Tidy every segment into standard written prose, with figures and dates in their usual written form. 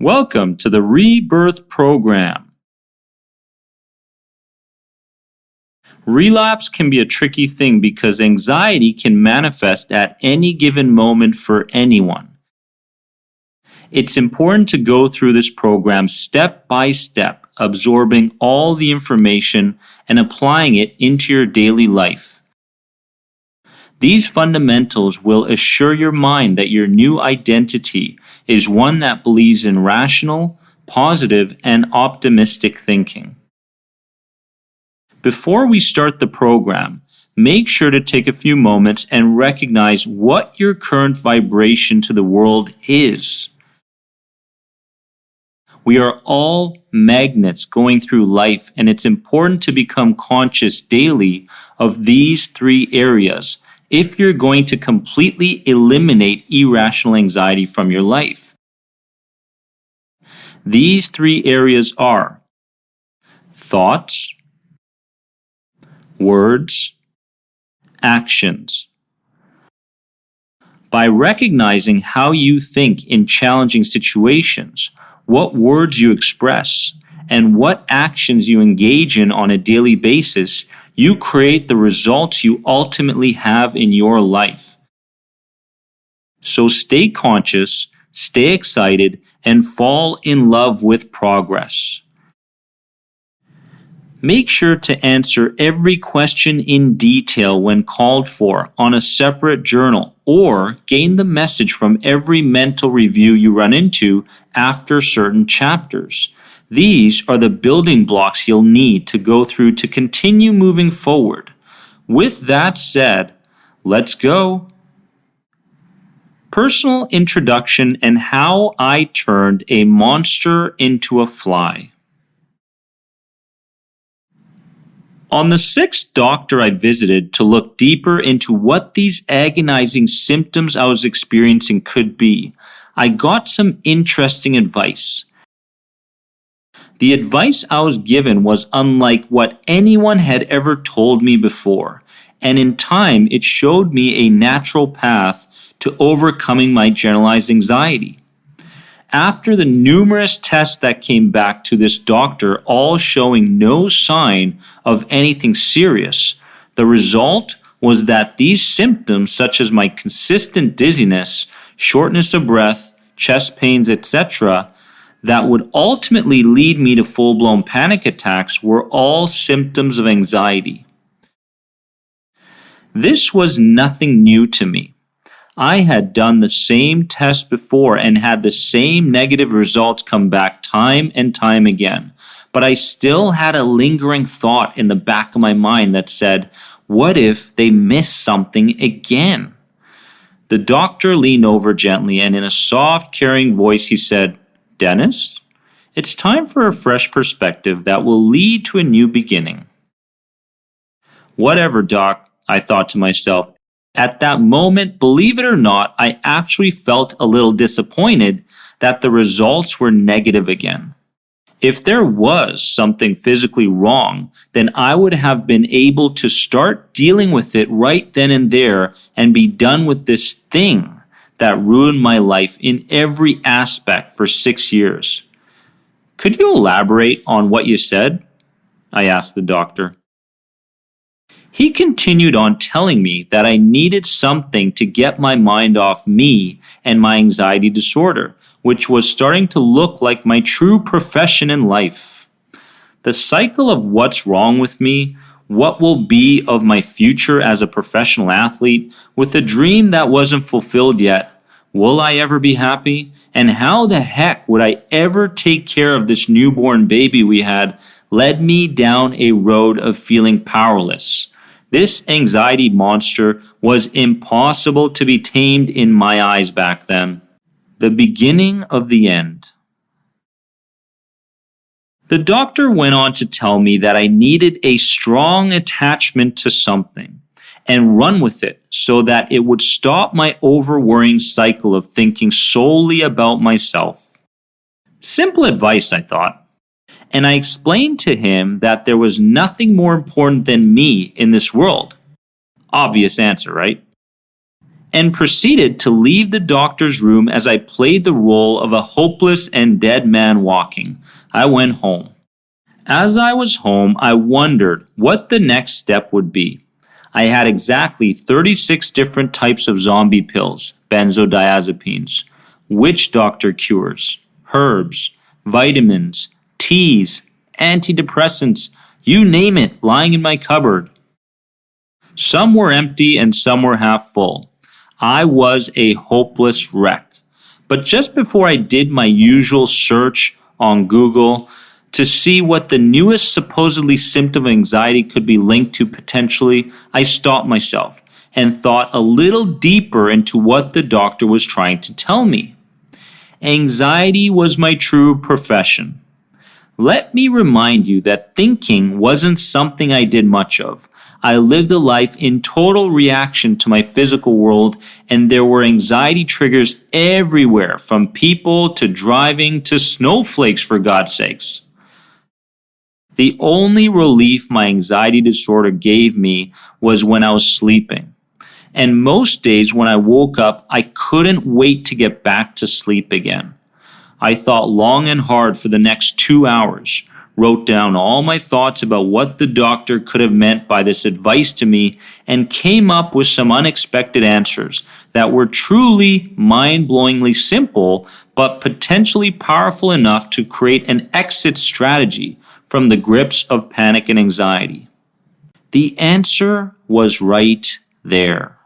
Welcome to the REBIRTH program. Relapse can be a tricky thing because anxiety can manifest at any given moment for anyone. It's important to go through this program step by step, absorbing all the information and applying it into your daily life. These fundamentals will assure your mind that your new identity is one that believes in rational, positive, and optimistic thinking. Before we start the program, make sure to take a few moments and recognize what your current vibration to the world is. We are all magnets going through life, and it's important to become conscious daily of these three areas if you're going to completely eliminate irrational anxiety from your life. These three areas are thoughts, words, actions. By recognizing how you think in challenging situations, what words you express, and what actions you engage in on a daily basis, you create the results you ultimately have in your life. So stay conscious, stay excited, and fall in love with progress. Make sure to answer every question in detail when called for on a separate journal, or gain the message from every mental review you run into after certain chapters. These are the building blocks you'll need to go through to continue moving forward. With that said, let's go. Personal introduction and how I turned a monster into a fly. On the sixth doctor I visited to look deeper into what these agonizing symptoms I was experiencing could be, I got some interesting advice. The advice I was given was unlike what anyone had ever told me before, and in time it showed me a natural path to overcoming my generalized anxiety. After the numerous tests that came back to this doctor, all showing no sign of anything serious, the result was that these symptoms, such as my consistent dizziness, shortness of breath, chest pains, etc., that would ultimately lead me to full-blown panic attacks, were all symptoms of anxiety. This was nothing new to me. I had done the same test before and had the same negative results come back time and time again. But I still had a lingering thought in the back of my mind that said, what if they miss something again? The doctor leaned over gently, and in a soft, caring voice he said, "Dennis, it's time for a fresh perspective that will lead to a new beginning." Whatever, doc, I thought to myself. At that moment, believe it or not, I actually felt a little disappointed that the results were negative again. If there was something physically wrong, then I would have been able to start dealing with it right then and there and be done with this thing that ruined my life in every aspect for 6 years. "Could you elaborate on what you said?" I asked the doctor. He continued on telling me that I needed something to get my mind off me and my anxiety disorder, which was starting to look like my true profession in life. The cycle of what's wrong with me, what will be of my future as a professional athlete, with a dream that wasn't fulfilled yet, will I ever be happy? And how the heck would I ever take care of this newborn baby we had, led me down a road of feeling powerless. This anxiety monster was impossible to be tamed in my eyes back then. The beginning of the end. The doctor went on to tell me that I needed a strong attachment to something and run with it so that it would stop my over-worrying cycle of thinking solely about myself. Simple advice, I thought. And I explained to him that there was nothing more important than me in this world. Obvious answer, right? and proceeded to leave the doctor's room as I played the role of a hopeless and dead man walking. I went home. As I was home, I wondered what the next step would be. I had exactly 36 different types of zombie pills, benzodiazepines, witch doctor cures, herbs, vitamins, teas, antidepressants, you name it, lying in my cupboard. Some were empty and some were half full. I was a hopeless wreck. But just before I did my usual search on Google to see what the newest supposedly symptom of anxiety could be linked to potentially, I stopped myself and thought a little deeper into what the doctor was trying to tell me. Anxiety was my true profession. Let me remind you that thinking wasn't something I did much of. I lived a life in total reaction to my physical world, and there were anxiety triggers everywhere, from people to driving to snowflakes, for God's sakes. The only relief my anxiety disorder gave me was when I was sleeping. And most days when I woke up, I couldn't wait to get back to sleep again. I thought long and hard for the next 2 hours, wrote down all my thoughts about what the doctor could have meant by this advice to me, and came up with some unexpected answers that were truly mind-blowingly simple, but potentially powerful enough to create an exit strategy from the grips of panic and anxiety. The answer was right there.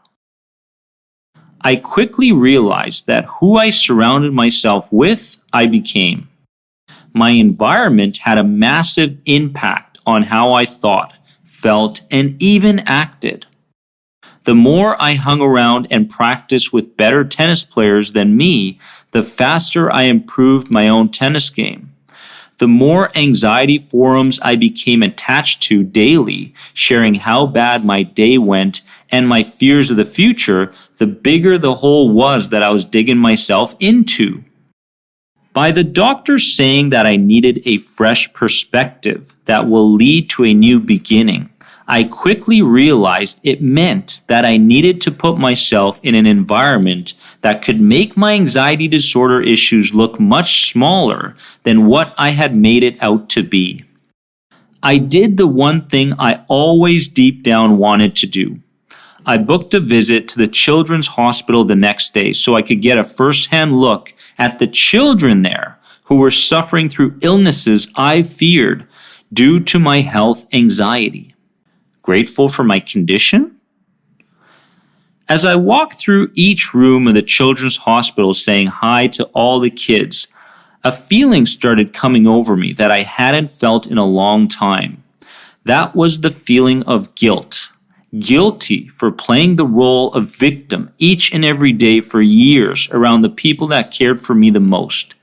I quickly realized that who I surrounded myself with, I became. My environment had a massive impact on how I thought, felt, and even acted. The more I hung around and practiced with better tennis players than me, the faster I improved my own tennis game. The more anxiety forums I became attached to daily, sharing how bad my day went and my fears of the future, the bigger the hole was that I was digging myself into. By the doctor saying that I needed a fresh perspective that will lead to a new beginning, I quickly realized it meant that I needed to put myself in an environment that could make my anxiety disorder issues look much smaller than what I had made it out to be. I did the one thing I always deep down wanted to do. I booked a visit to the children's hospital the next day so I could get a first-hand look at the children there who were suffering through illnesses I feared due to my health anxiety. Grateful for my condition? As I walked through each room of the children's hospital saying hi to all the kids, a feeling started coming over me that I hadn't felt in a long time. That was the feeling of guilt. Guilty for playing the role of victim each and every day for years around the people that cared for me the most.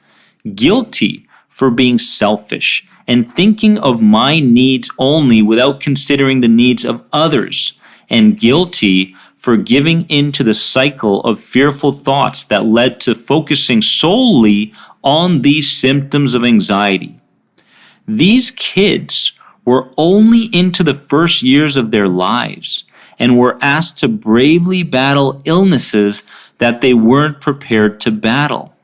Guilty for being selfish and thinking of my needs only without considering the needs of others. And guilty for giving into the cycle of fearful thoughts that led to focusing solely on these symptoms of anxiety. These kids were only into the first years of their lives and were asked to bravely battle illnesses that they weren't prepared to battle.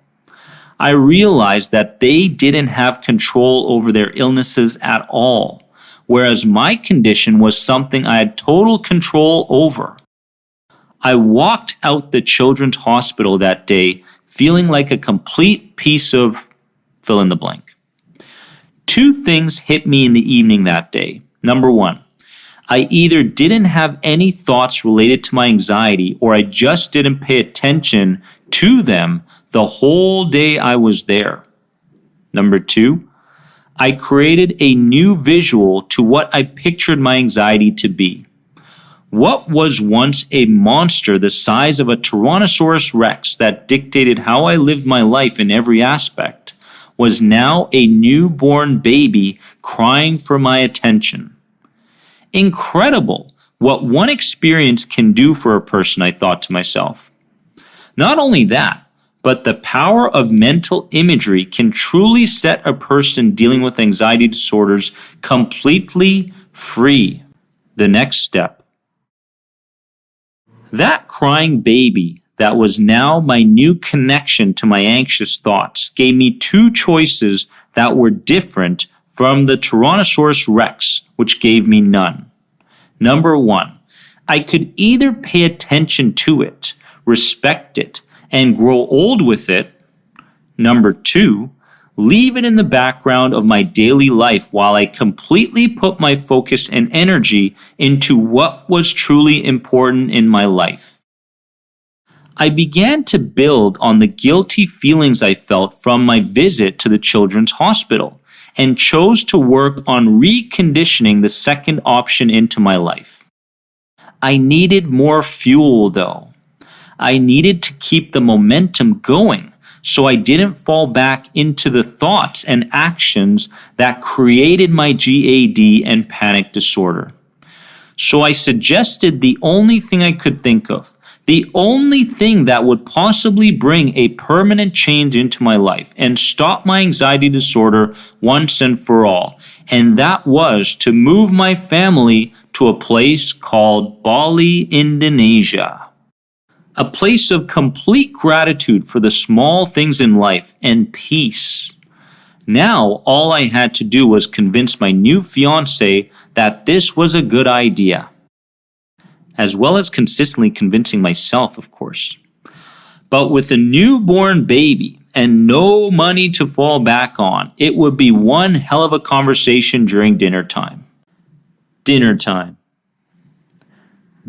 I realized that they didn't have control over their illnesses at all, whereas my condition was something I had total control over. I walked out the children's hospital that day feeling like a complete piece of fill in the blank. Two things hit me in the evening that day. Number one, I either didn't have any thoughts related to my anxiety or I just didn't pay attention to them the whole day I was there. Number two, I created a new visual to what I pictured my anxiety to be. What was once a monster the size of a Tyrannosaurus Rex that dictated how I lived my life in every aspect was now a newborn baby crying for my attention. Incredible what one experience can do for a person, I thought to myself. Not only that, but the power of mental imagery can truly set a person dealing with anxiety disorders completely free. The next step. That crying baby that was now my new connection to my anxious thoughts gave me two choices that were different from the Tyrannosaurus Rex, which gave me none. Number one, I could either pay attention to it, respect it, and grow old with it. Number two, leave it in the background of my daily life while I completely put my focus and energy into what was truly important in my life. I began to build on the guilty feelings I felt from my visit to the children's hospital and chose to work on reconditioning the second option into my life. I needed more fuel though. I needed to keep the momentum going so I didn't fall back into the thoughts and actions that created my GAD and panic disorder. So I suggested the only thing I could think of, the only thing that would possibly bring a permanent change into my life and stop my anxiety disorder once and for all, and that was to move my family to a place called Bali, Indonesia. A place of complete gratitude for the small things in life and peace. Now, all I had to do was convince my new fiancé that this was a good idea, as well as consistently convincing myself, of course. But with a newborn baby and no money to fall back on, it would be one hell of a conversation during dinner time. Dinner time.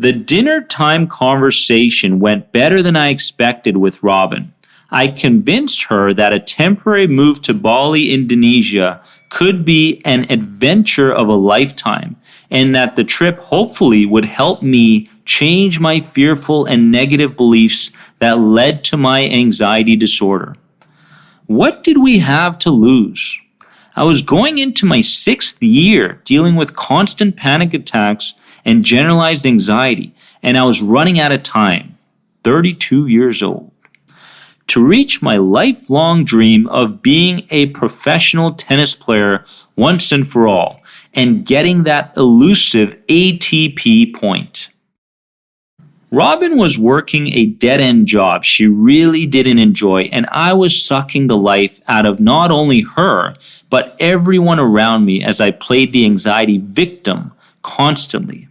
The dinner time conversation went better than I expected with Robin. I convinced her that a temporary move to Bali, Indonesia could be an adventure of a lifetime, and that the trip hopefully would help me change my fearful and negative beliefs that led to my anxiety disorder. What did we have to lose? I was going into my 6th year dealing with constant panic attacks and generalized anxiety, and I was running out of time, 32 years old, to reach my lifelong dream of being a professional tennis player once and for all, and getting that elusive ATP point. Robin was working a dead-end job she really didn't enjoy, and I was sucking the life out of not only her, but everyone around me as I played the anxiety victim constantly.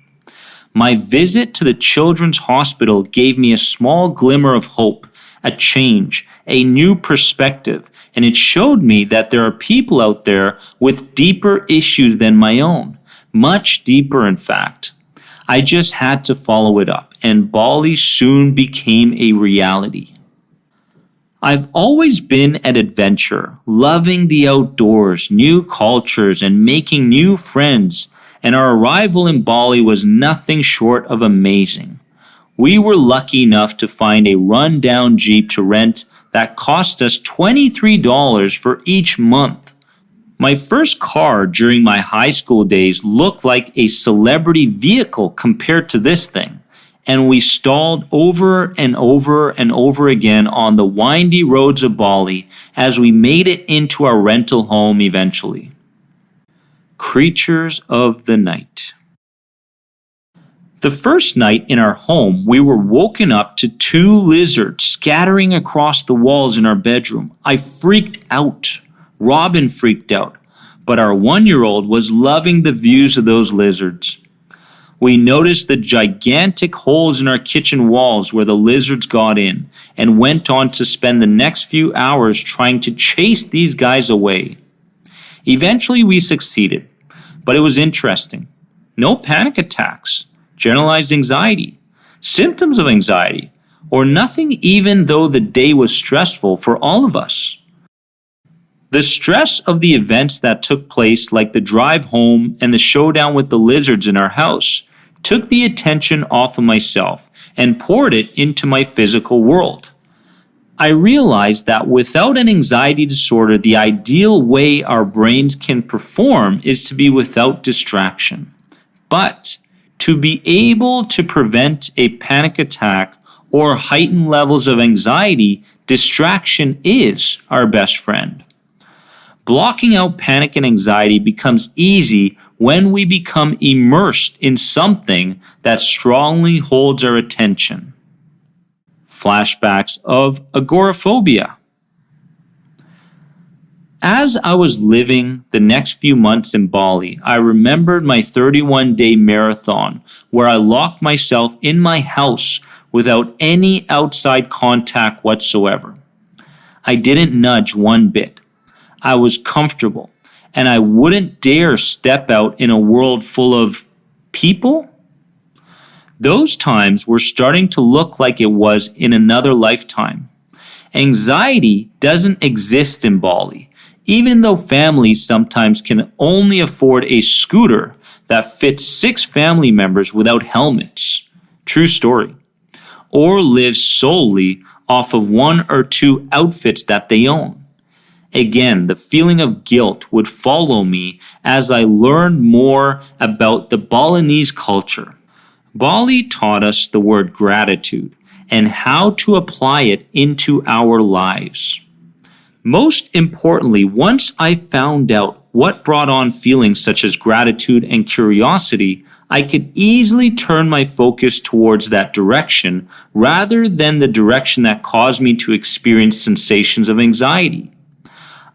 My visit to the children's hospital gave me a small glimmer of hope, a change, a new perspective, and it showed me that there are people out there with deeper issues than my own, much deeper in fact. I just had to follow it up, and Bali soon became a reality. I've always been an adventurer, loving the outdoors, new cultures, and making new friends, and our arrival in Bali was nothing short of amazing. We were lucky enough to find a run-down Jeep to rent that cost us $23 for each month. My first car during my high school days looked like a celebrity vehicle compared to this thing, and we stalled over and over and over again on the windy roads of Bali as we made it into our rental home eventually. Creatures of the night. The first night in our home, we were woken up to 2 lizards scattering across the walls in our bedroom. I freaked out. Robin freaked out. But our 1-year-old was loving the views of those lizards. We noticed the gigantic holes in our kitchen walls where the lizards got in and went on to spend the next few hours trying to chase these guys away. Eventually we succeeded, but it was interesting. No panic attacks, generalized anxiety, symptoms of anxiety, or nothing even though the day was stressful for all of us. The stress of the events that took place, like the drive home and the showdown with the lizards in our house, took the attention off of myself and poured it into my physical world. I realized that without an anxiety disorder, the ideal way our brains can perform is to be without distraction. But to be able to prevent a panic attack or heightened levels of anxiety, distraction is our best friend. Blocking out panic and anxiety becomes easy when we become immersed in something that strongly holds our attention. Flashbacks of agoraphobia. As I was living the next few months in Bali, I remembered my 31-day marathon where I locked myself in my house without any outside contact whatsoever. I didn't nudge one bit. I was comfortable, and I wouldn't dare step out in a world full of people. Those times were starting to look like it was in another lifetime. Anxiety doesn't exist in Bali, even though families sometimes can only afford a scooter that fits 6 family members without helmets. True story. Or live solely off of 1 or 2 outfits that they own. Again, the feeling of guilt would follow me as I learned more about the Balinese culture. Bali taught us the word gratitude and how to apply it into our lives. Most importantly, once I found out what brought on feelings such as gratitude and curiosity, I could easily turn my focus towards that direction rather than the direction that caused me to experience sensations of anxiety.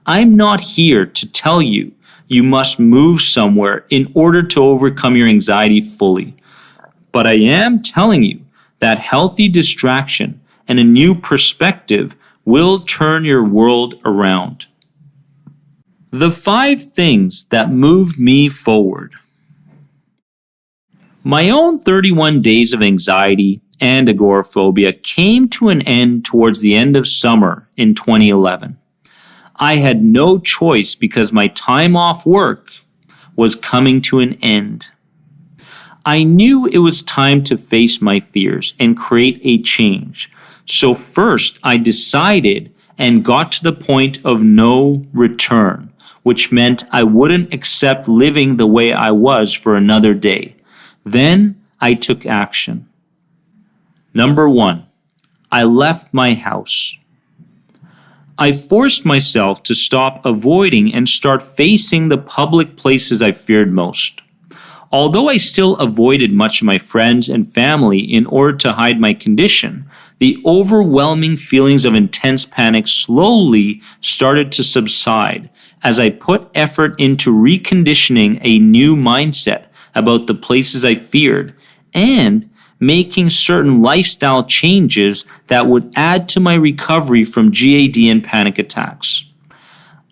I'm not here to tell you you must move somewhere in order to overcome your anxiety fully, but I am telling you that healthy distraction and a new perspective will turn your world around. The 5 things that moved me forward. My own 31 days of anxiety and agoraphobia came to an end towards the end of summer in 2011. I had no choice because my time off work was coming to an end. I knew it was time to face my fears and create a change. So first, I decided and got to the point of no return, which meant I wouldn't accept living the way I was for another day. Then I took action. Number 1, I left my house. I forced myself to stop avoiding and start facing the public places I feared most. Although I still avoided much of my friends and family in order to hide my condition, the overwhelming feelings of intense panic slowly started to subside as I put effort into reconditioning a new mindset about the places I feared and making certain lifestyle changes that would add to my recovery from GAD and panic attacks.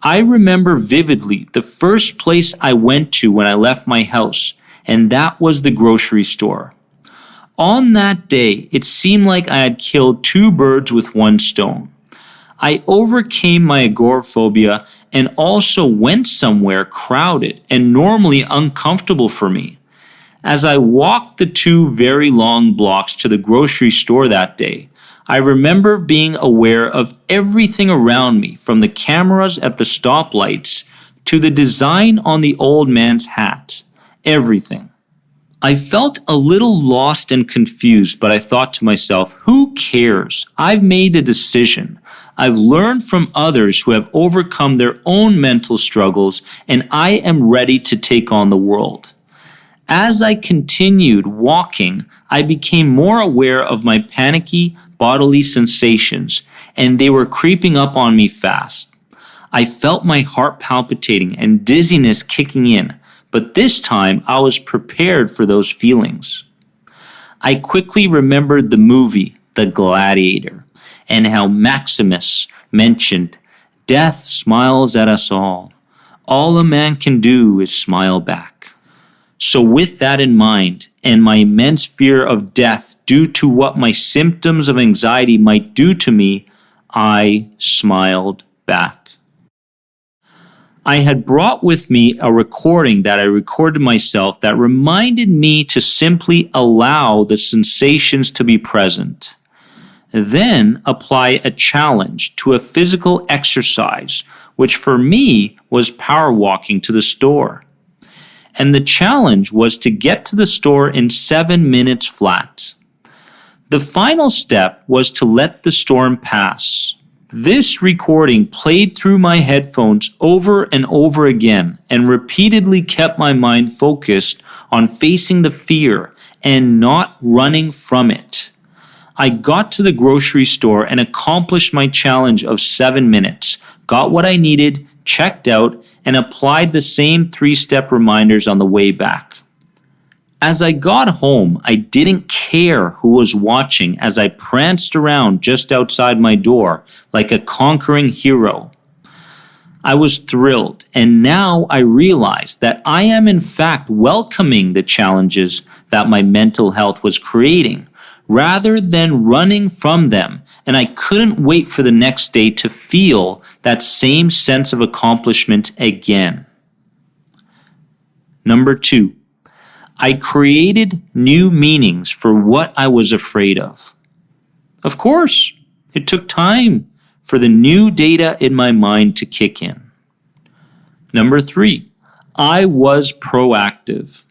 I remember vividly the first place I went to when I left my house, and that was the grocery store. On that day, it seemed like I had killed 2 birds with 1 stone. I overcame my agoraphobia and also went somewhere crowded and normally uncomfortable for me. As I walked the 2 very long blocks to the grocery store that day, I remember being aware of everything around me, from the cameras at the stoplights to the design on the old man's hat. Everything. I felt a little lost and confused, but I thought to myself, who cares? I've made a decision. I've learned from others who have overcome their own mental struggles, and I am ready to take on the world. As I continued walking, I became more aware of my panicky bodily sensations, and they were creeping up on me fast. I felt my heart palpitating and dizziness kicking in, but this time I was prepared for those feelings. I quickly remembered the movie, The Gladiator, and how Maximus mentioned, "Death smiles at us all. All a man can do is smile back." So with that in mind, and my immense fear of death due to what my symptoms of anxiety might do to me, I smiled back. I had brought with me a recording that I recorded myself that reminded me to simply allow the sensations to be present. Then apply a challenge to a physical exercise, which for me was power walking to the store. And the challenge was to get to the store in 7 minutes flat. The final step was to let the storm pass. This recording played through my headphones over and over again and repeatedly kept my mind focused on facing the fear and not running from it. I got to the grocery store and accomplished my challenge of 7 minutes, got what I needed, checked out, and applied the same 3-step reminders on the way back. As I got home, I didn't care who was watching as I pranced around just outside my door like a conquering hero. I was thrilled, and now I realize that I am in fact welcoming the challenges that my mental health was creating, rather than running from them, and I couldn't wait for the next day to feel that same sense of accomplishment again. Number 2. I created new meanings for what I was afraid of. Of course, it took time for the new data in my mind to kick in. Number 3, I was proactive.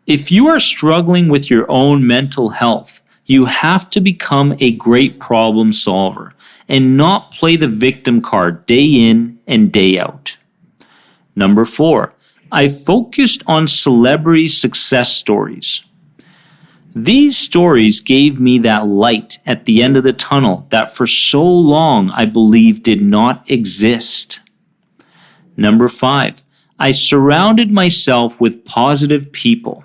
If you are struggling with your own mental health, you have to become a great problem solver and not play the victim card day in and day out. Number 4, I focused on celebrity success stories. These stories gave me that light at the end of the tunnel that for so long I believed did not exist. Number 5, I surrounded myself with positive people.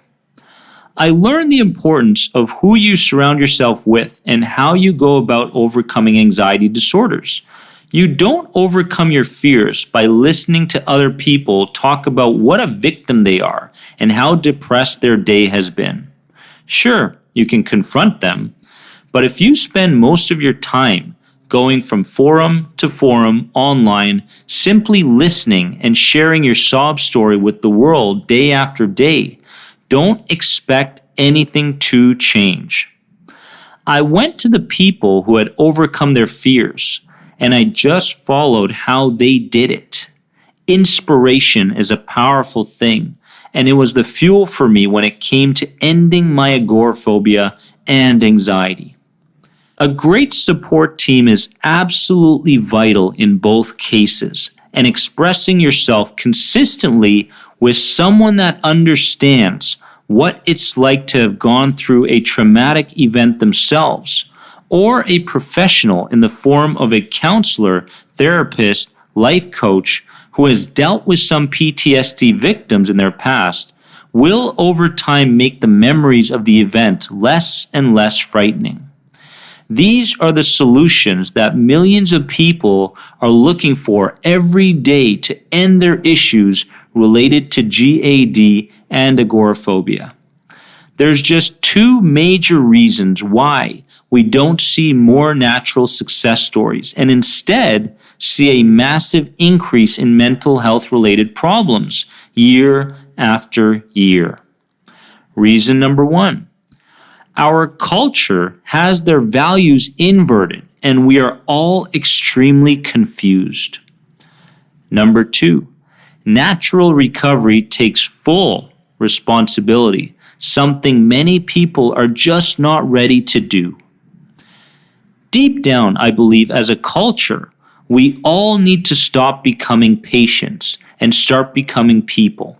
I learned the importance of who you surround yourself with and how you go about overcoming anxiety disorders. You don't overcome your fears by listening to other people talk about what a victim they are and how depressed their day has been. Sure, you can confront them, but if you spend most of your time going from forum to forum online, simply listening and sharing your sob story with the world day after day, don't expect anything to change. I went to the people who had overcome their fears, and I just followed how they did it. Inspiration is a powerful thing, and it was the fuel for me when it came to ending my agoraphobia and anxiety. A great support team is absolutely vital in both cases, and expressing yourself consistently with someone that understands what it's like to have gone through a traumatic event themselves, or a professional in the form of a counselor, therapist, life coach who has dealt with some PTSD victims in their past, will over time make the memories of the event less and less frightening. These are the solutions that millions of people are looking for every day to end their issues related to GAD and agoraphobia. There's just 2 major reasons why we don't see more natural success stories and instead see a massive increase in mental health related problems year after year. Reason number 1, our culture has their values inverted and we are all extremely confused. Number 2, natural recovery takes full responsibility, something many people are just not ready to do. Deep down, I believe as a culture, we all need to stop becoming patients and start becoming people.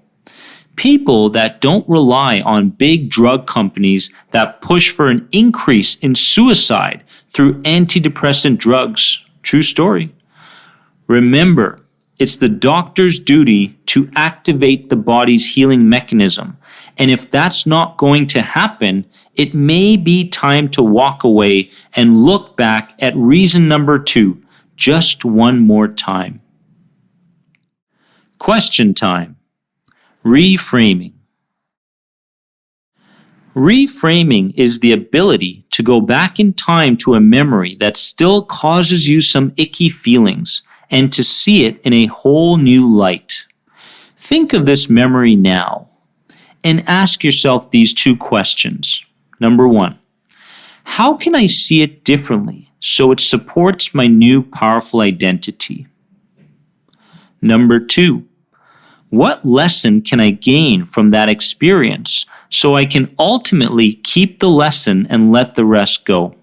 People that don't rely on big drug companies that push for an increase in suicide through antidepressant drugs. True story. Remember, it's the doctor's duty to activate the body's healing mechanism. And if that's not going to happen, it may be time to walk away and look back at reason number 2 just one more time. Question time. Reframing. Reframing is the ability to go back in time to a memory that still causes you some icky feelings and to see it in a whole new light. Think of this memory now and ask yourself these 2 questions. Number 1, how can I see it differently so it supports my new powerful identity? Number 2, what lesson can I gain from that experience so I can ultimately keep the lesson and let the rest go?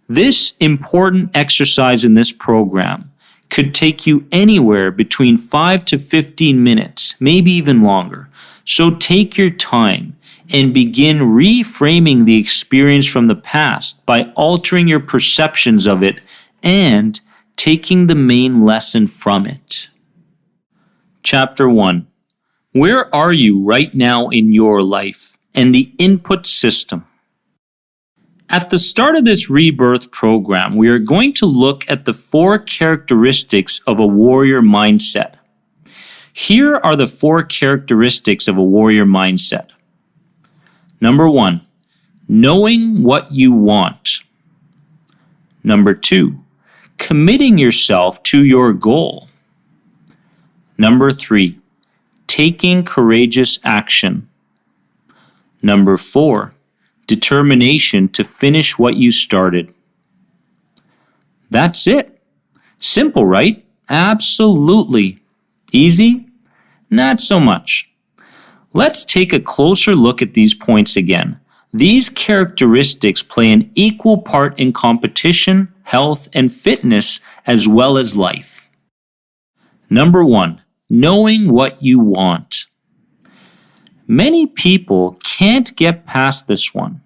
This important exercise in this program could take you anywhere between 5 to 15 minutes, maybe even longer. So take your time and begin reframing the experience from the past by altering your perceptions of it and taking the main lesson from it. Chapter 1. Where are you right now in your life and the input system? At the start of this rebirth program, we are going to look at the 4 characteristics of a warrior mindset. Here are the 4 characteristics of a warrior mindset. Number 1, knowing what you want. Number 2, committing yourself to your goal. Number 3, taking courageous action. Number 4, determination to finish what you started. That's it. Simple, right? Absolutely. Easy? Not so much. Let's take a closer look at these points again. These characteristics play an equal part in competition, health, and fitness, as well as life. Number 1, knowing what you want. Many people can't get past this one.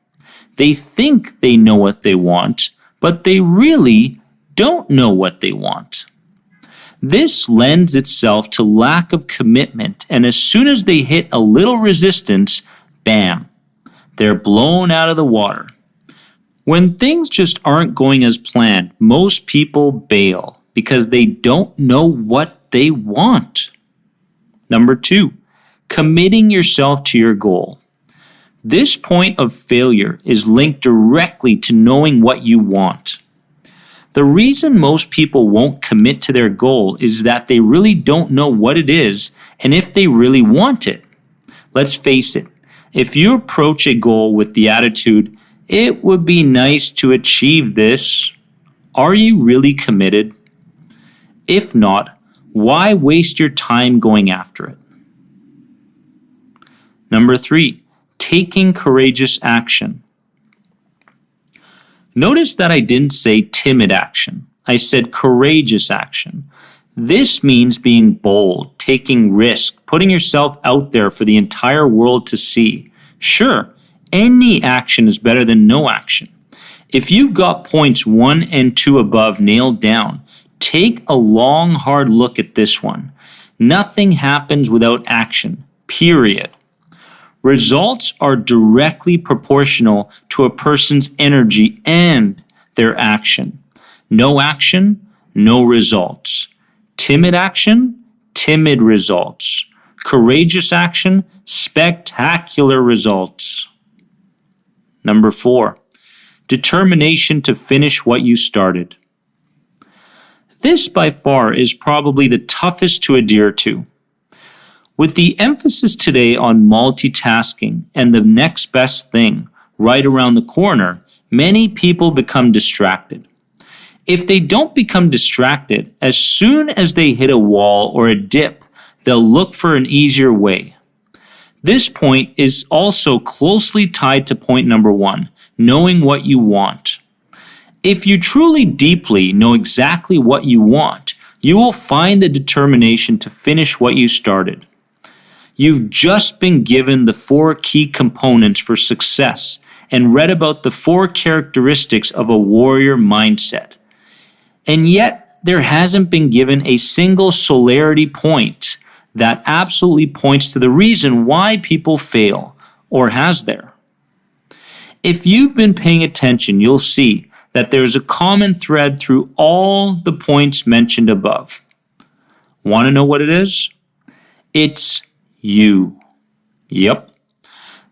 They think they know what they want, but they really don't know what they want. This lends itself to lack of commitment, and as soon as they hit a little resistance, bam, they're blown out of the water. When things just aren't going as planned, most people bail because they don't know what they want. Number 2, committing yourself to your goal. This point of failure is linked directly to knowing what you want. The reason most people won't commit to their goal is that they really don't know what it is and if they really want it. Let's face it, if you approach a goal with the attitude, "It would be nice to achieve this," are you really committed? If not, why waste your time going after it? Number 3, taking courageous action. Notice that I didn't say timid action. I said courageous action. This means being bold, taking risk, putting yourself out there for the entire world to see. Sure, any action is better than no action. If you've got points 1 and 2 above nailed down, take a long, hard look at this one. Nothing happens without action, period. Results are directly proportional to a person's energy and their action. No action, no results. Timid action, timid results. Courageous action, spectacular results. Number 4, determination to finish what you started. This by far is probably the toughest to adhere to. With the emphasis today on multitasking and the next best thing right around the corner, many people become distracted. If they don't become distracted, as soon as they hit a wall or a dip, they'll look for an easier way. This point is also closely tied to point number 1, knowing what you want. If you truly deeply know exactly what you want, you will find the determination to finish what you started. You've just been given the 4 key components for success and read about the 4 characteristics of a warrior mindset. And yet, there hasn't been given a single solarity point that absolutely points to the reason why people fail, or has there? If you've been paying attention, you'll see that there's a common thread through all the points mentioned above. Want to know what it is? It's you. Yep.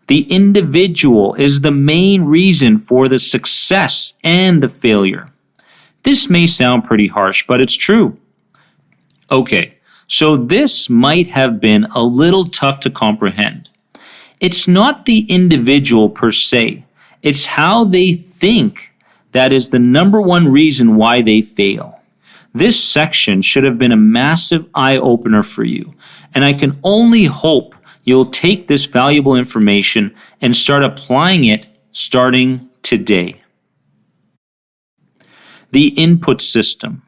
The individual is the main reason for the success and the failure. This may sound pretty harsh, but it's true. Okay, so this might have been a little tough to comprehend. It's not the individual per se. It's how they think that is the number 1 reason why they fail. This section should have been a massive eye-opener for you, and I can only hope you'll take this valuable information and start applying it starting today. the input system.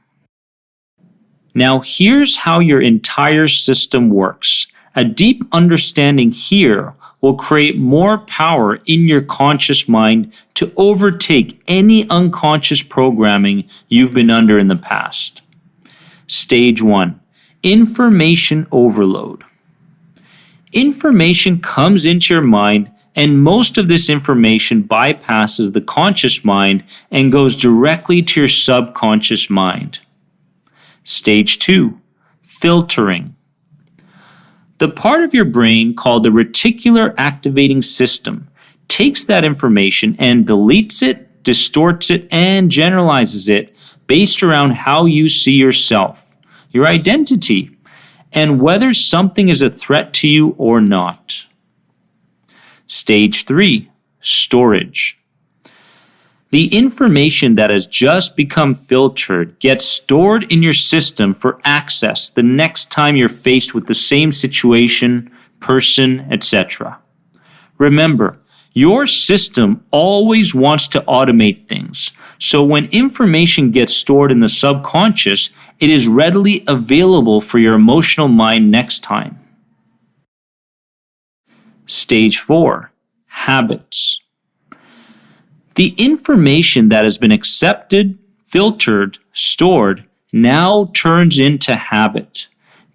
Now here's how your entire system works. A deep understanding here will create more power in your conscious mind to overtake any unconscious programming you've been under in the past. Stage 1. Information overload. Information comes into your mind, and most of this information bypasses the conscious mind and goes directly to your subconscious mind. Stage 2. Filtering. The part of your brain called the reticular activating system takes that information and deletes it, distorts it, and generalizes it based around how you see yourself, your identity, and whether something is a threat to you or not. Stage 3. Storage. The information that has just become filtered gets stored in your system for access the next time you're faced with the same situation, person, etc. Remember, your system always wants to automate things, so when information gets stored in the subconscious, it is readily available for your emotional mind next time. Stage 4. Habits. The information that has been accepted, filtered, stored, now turns into habit.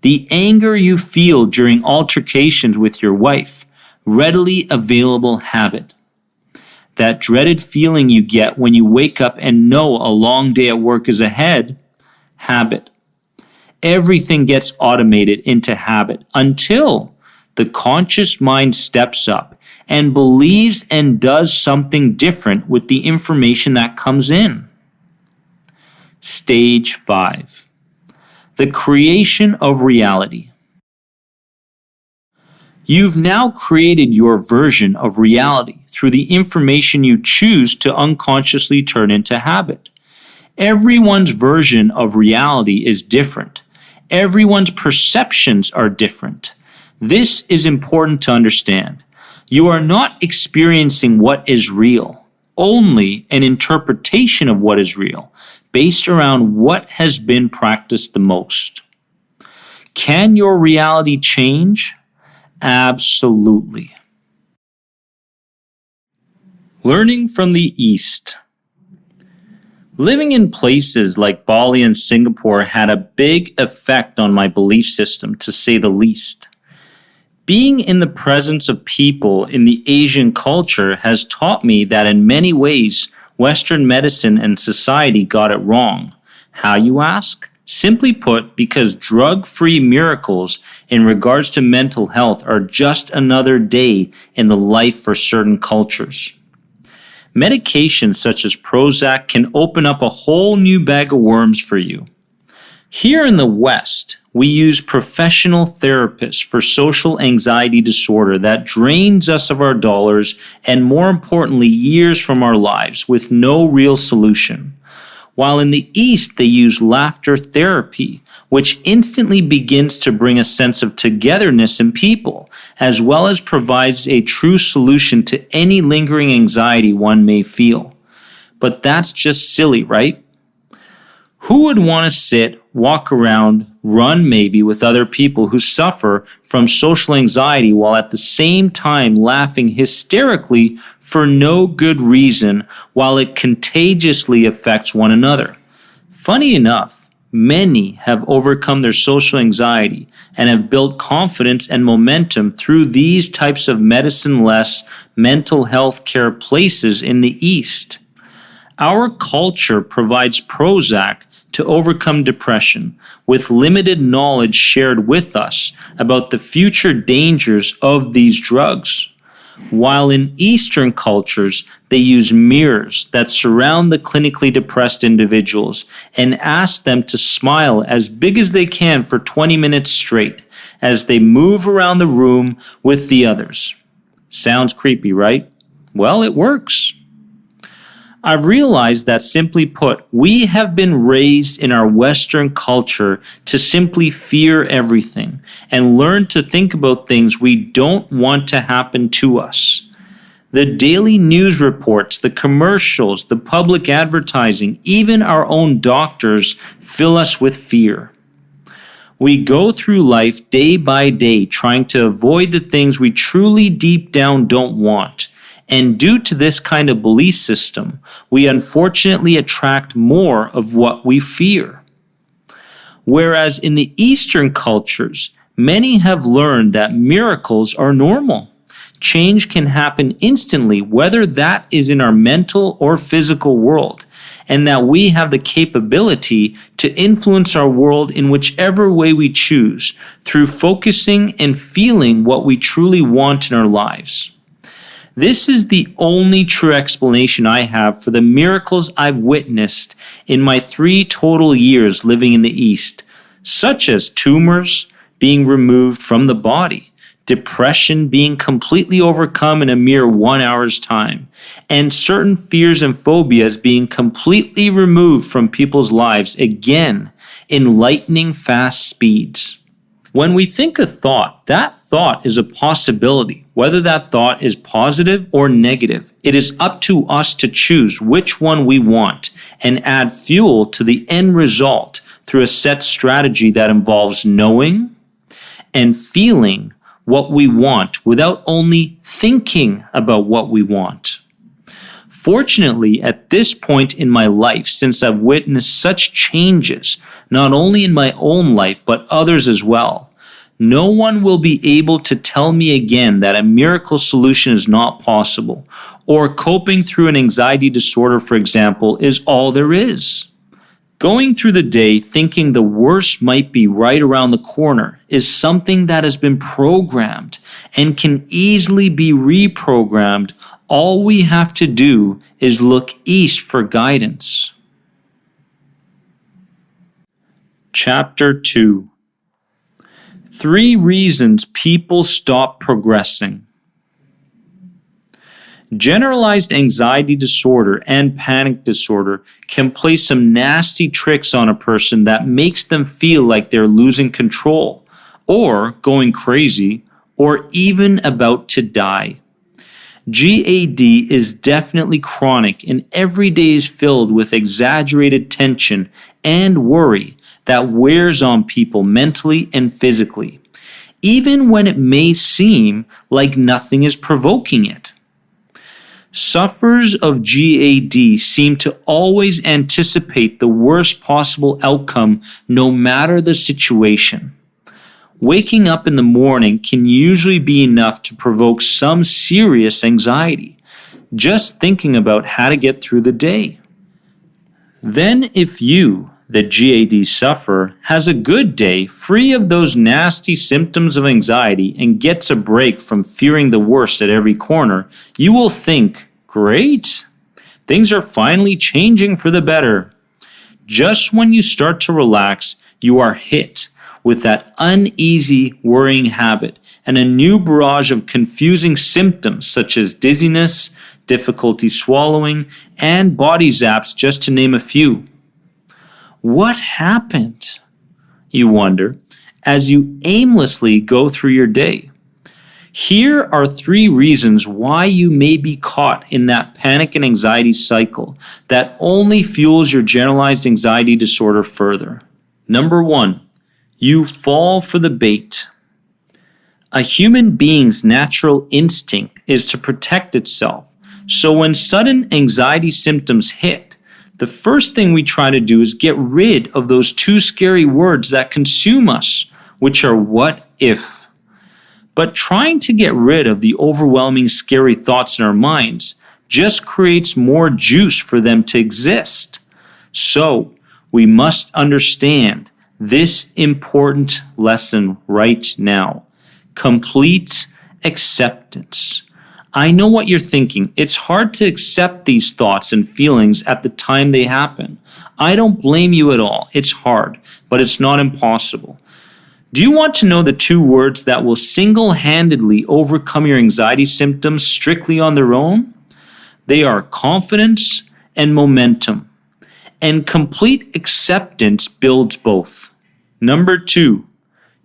The anger you feel during altercations with your wife, readily available habit. That dreaded feeling you get when you wake up and know a long day at work is ahead, habit. Everything gets automated into habit until the conscious mind steps up and believes and does something different with the information that comes in. Stage 5. The creation of reality. You've now created your version of reality through the information you choose to unconsciously turn into habit. Everyone's version of reality is different. Everyone's perceptions are different. This is important to understand. You are not experiencing what is real, only an interpretation of what is real, based around what has been practiced the most. Can your reality change? Absolutely. Learning from the East. Living in places like Bali and Singapore had a big effect on my belief system, to say the least. Being in the presence of people in the Asian culture has taught me that in many ways, Western medicine and society got it wrong. How, you ask? Simply put, because drug-free miracles in regards to mental health are just another day in the life for certain cultures. Medications such as Prozac can open up a whole new bag of worms for you. Here in the West, we use professional therapists for social anxiety disorder that drains us of our dollars and, more importantly, years from our lives with no real solution. While in the East, they use laughter therapy, which instantly begins to bring a sense of togetherness in people, as well as provides a true solution to any lingering anxiety one may feel. But that's just silly, right? Who would want to sit, walk around, run maybe with other people who suffer from social anxiety while at the same time laughing hysterically for no good reason while it contagiously affects one another? Funny enough, many have overcome their social anxiety and have built confidence and momentum through these types of medicine-less mental health care places in the East. Our culture provides Prozac to overcome depression, with limited knowledge shared with us about the future dangers of these drugs. While in Eastern cultures, they use mirrors that surround the clinically depressed individuals and ask them to smile as big as they can for 20 minutes straight as they move around the room with the others. Sounds creepy, right? Well, it works. I've realized that, simply put, we have been raised in our Western culture to simply fear everything and learn to think about things we don't want to happen to us. The daily news reports, the commercials, the public advertising, even our own doctors fill us with fear. We go through life day by day trying to avoid the things we truly deep down don't want. And due to this kind of belief system, we unfortunately attract more of what we fear. Whereas in the Eastern cultures, many have learned that miracles are normal. Change can happen instantly, whether that is in our mental or physical world, and that we have the capability to influence our world in whichever way we choose, through focusing and feeling what we truly want in our lives. This is the only true explanation I have for the miracles I've witnessed in my 3 total years living in the East, such as tumors being removed from the body, depression being completely overcome in a mere 1 hour's time, and certain fears and phobias being completely removed from people's lives again in lightning fast speeds. When we think a thought, that thought is a possibility. Whether that thought is positive or negative, it is up to us to choose which one we want and add fuel to the end result through a set strategy that involves knowing and feeling what we want without only thinking about what we want. Fortunately, at this point in my life, since I've witnessed such changes, not only in my own life, but others as well, no one will be able to tell me again that a miracle solution is not possible, or coping through an anxiety disorder, for example, is all there is. Going through the day thinking the worst might be right around the corner is something that has been programmed and can easily be reprogrammed. All we have to do is look east for guidance. Chapter 2. 3 reasons people stop progressing. Generalized anxiety disorder and panic disorder can play some nasty tricks on a person that makes them feel like they're losing control, or going crazy, or even about to die. GAD is definitely chronic, and every day is filled with exaggerated tension and worry that wears on people mentally and physically, even when it may seem like nothing is provoking it. Sufferers of GAD seem to always anticipate the worst possible outcome no matter the situation. Waking up in the morning can usually be enough to provoke some serious anxiety, just thinking about how to get through the day. Then if you, the GAD sufferer, has a good day free of those nasty symptoms of anxiety and gets a break from fearing the worst at every corner, you will think, great, things are finally changing for the better. Just when you start to relax, you are hit with that uneasy, worrying habit and a new barrage of confusing symptoms such as dizziness, difficulty swallowing, and body zaps, just to name a few. What happened, you wonder, as you aimlessly go through your day? Here are 3 reasons why you may be caught in that panic and anxiety cycle that only fuels your generalized anxiety disorder further. Number 1, you fall for the bait. A human being's natural instinct is to protect itself. So when sudden anxiety symptoms hit, the first thing we try to do is get rid of those 2 scary words that consume us, which are what if. But trying to get rid of the overwhelming scary thoughts in our minds just creates more juice for them to exist. So we must understand this important lesson right now. Complete acceptance. I know what you're thinking. It's hard to accept these thoughts and feelings at the time they happen. I don't blame you at all. It's hard, but it's not impossible. Do you want to know the 2 words that will single-handedly overcome your anxiety symptoms strictly on their own? They are confidence and momentum. And complete acceptance builds both. Number 2,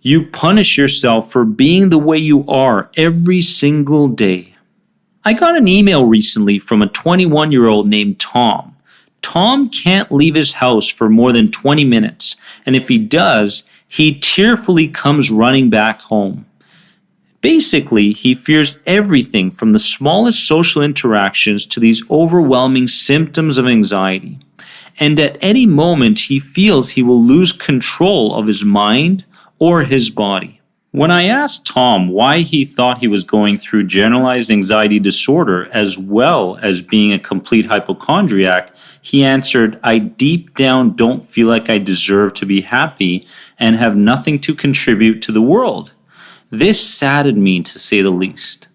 you punish yourself for being the way you are every single day. I got an email recently from a 21-year-old named Tom. Tom can't leave his house for more than 20 minutes, and if he does, he tearfully comes running back home. Basically, he fears everything from the smallest social interactions to these overwhelming symptoms of anxiety. And at any moment, he feels he will lose control of his mind or his body. When I asked Tom why he thought he was going through generalized anxiety disorder as well as being a complete hypochondriac, he answered, "I deep down don't feel like I deserve to be happy and have nothing to contribute to the world." This saddened me, to say the least.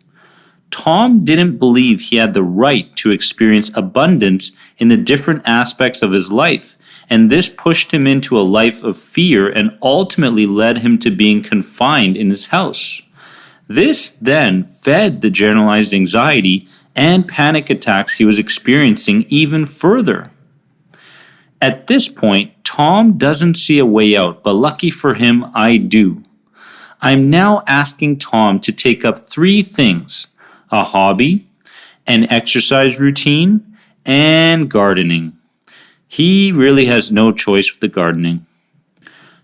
Tom didn't believe he had the right to experience abundance in the different aspects of his life, and this pushed him into a life of fear and ultimately led him to being confined in his house. This then fed the generalized anxiety and panic attacks he was experiencing even further. At this point, Tom doesn't see a way out, but lucky for him, I do. I'm now asking Tom to take up 3 things: a hobby, an exercise routine, and gardening. He really has no choice with the gardening.